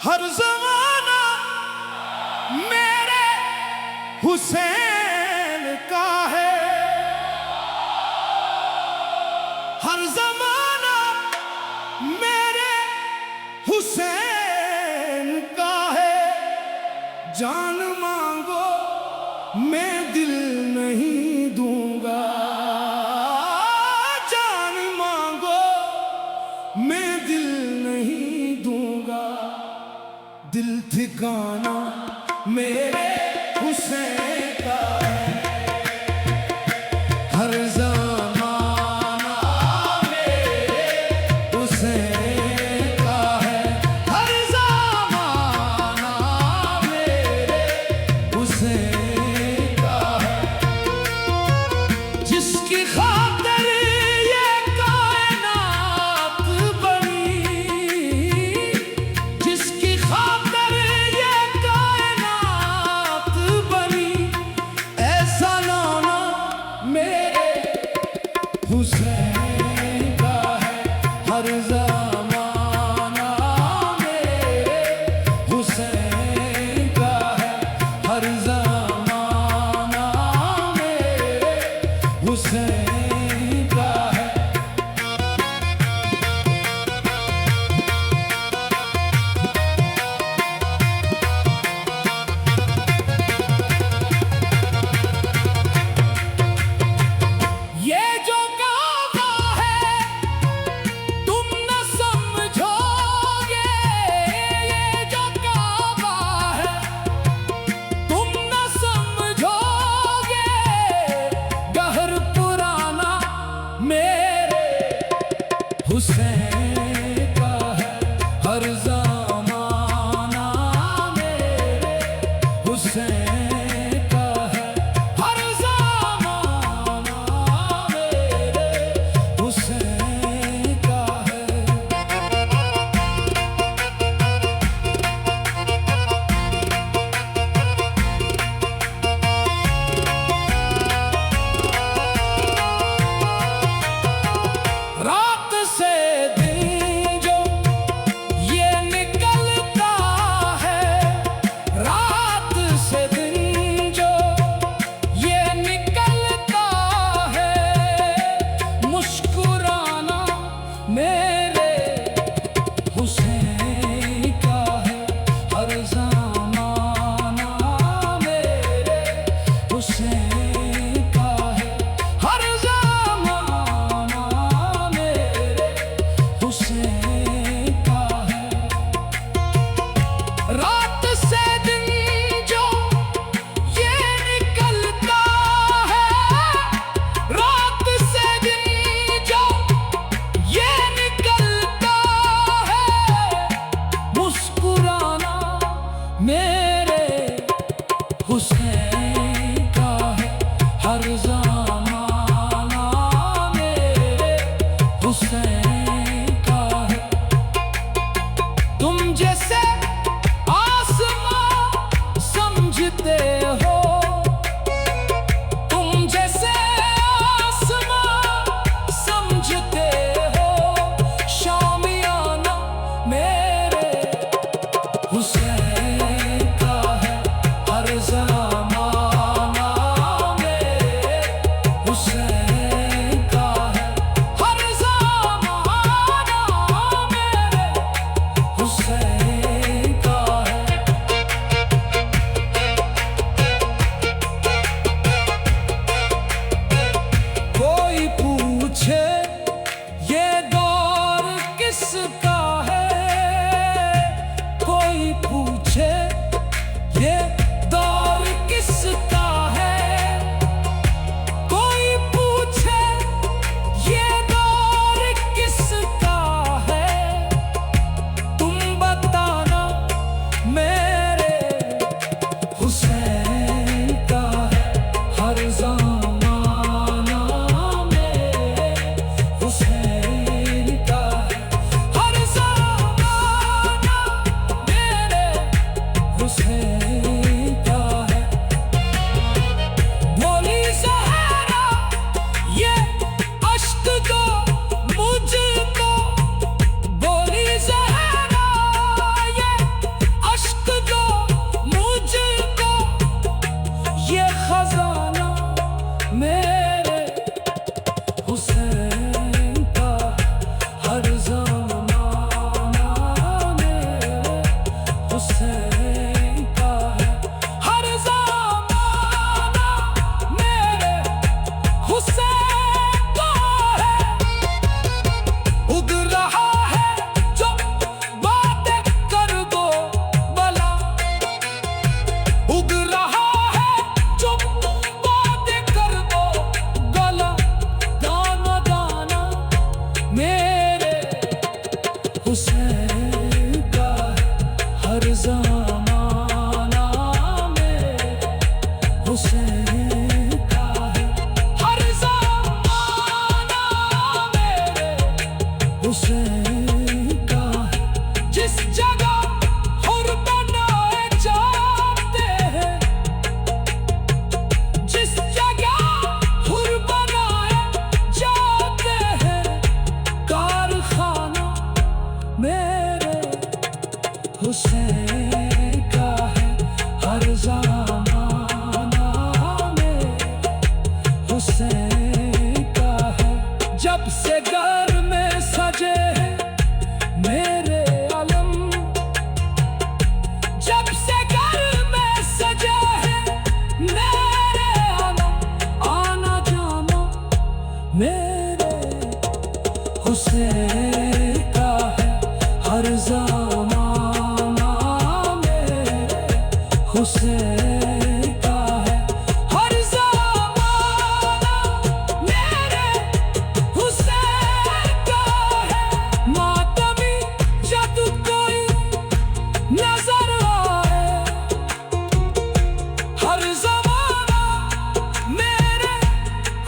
हर ज़माना मेरे हुसैन का है, हर ज़माना मेरे हुसैन का है। जान मांगो मैं दिल नहीं दूंगा, जान मांगो मैं दिल नहीं दूंगा। दिल ठिकाना मेरे हुसैन का है, हर ज़माना मेरे हुसैन का है, हर ज़माना मेरे हुसैन का है। जिसकी खातिर ये कायनात बनी, जिसकी खातिर ये कायनात बनी, ऐसा नाना मेरे हुसैन का है, हर ज़माना मेरे हुसैन का है, हर ज़माना मेरे हुसैन का है। ये जो काबा है तुम न समझोगे, ये जो काबा है तुम न समझोगे। गहर पुराना मेरे हुसैन का है, हर ज़माना मेरे हुसैन का है, हर ज़माना मेरे हुसैन का है। रात से दिन जो ये निकलता है, रात से दिन जो ये निकलता है। मुस्कुराना मेरे हुसैन का है, हर ज़माना मेरे हुसैन का है, हर ज़माना मेरे हुसैन का है। रात से दिन जो ये निकलता है, रात से दिन जो ये निकलता है। मुस्कुराना मेरे हुसैन का है, हर ज़माना मेरे हुसैन का है। तुम जैसे आसमां समझते हो, तुम जैसे आसमां समझते हो। शामियाना मेरे हुसैन का है, हर ज़माना मेरे हुसैन का है, हर ज़माना हुसैन का है हर ज़माना मेरे हुसैन का है हर ज़माना मेरे हुसैन का है जिस जगह हुर बनाए जाते हैं जिस जगह हुर बनाए जाते हैं कारखाना मेरे हुसैन का है हर ज़माना मेरे हुसैन का है जब से घर में सजे हैं मेरे आलम जब से घर में सजे हैं मेरे आलम आना जाना मेरे हुसैन का है हर ज़माना मेरे हुसैन का है हर ज़माना मेरे हुसैन का है मातमी जब कोई नजर आए हर ज़माना मेरे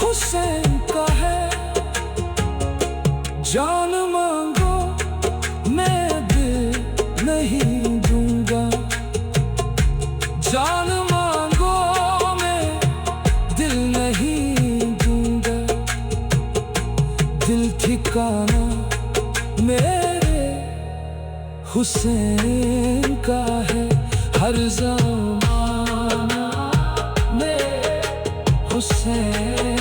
हुसैन का है जान मांगो मैं दिल नहीं दूंगा जान मांगो मैं दिल नहीं दूंगा दिल ठिकाना मेरे हुसैन का है हर ज़माना मेरे हुसैन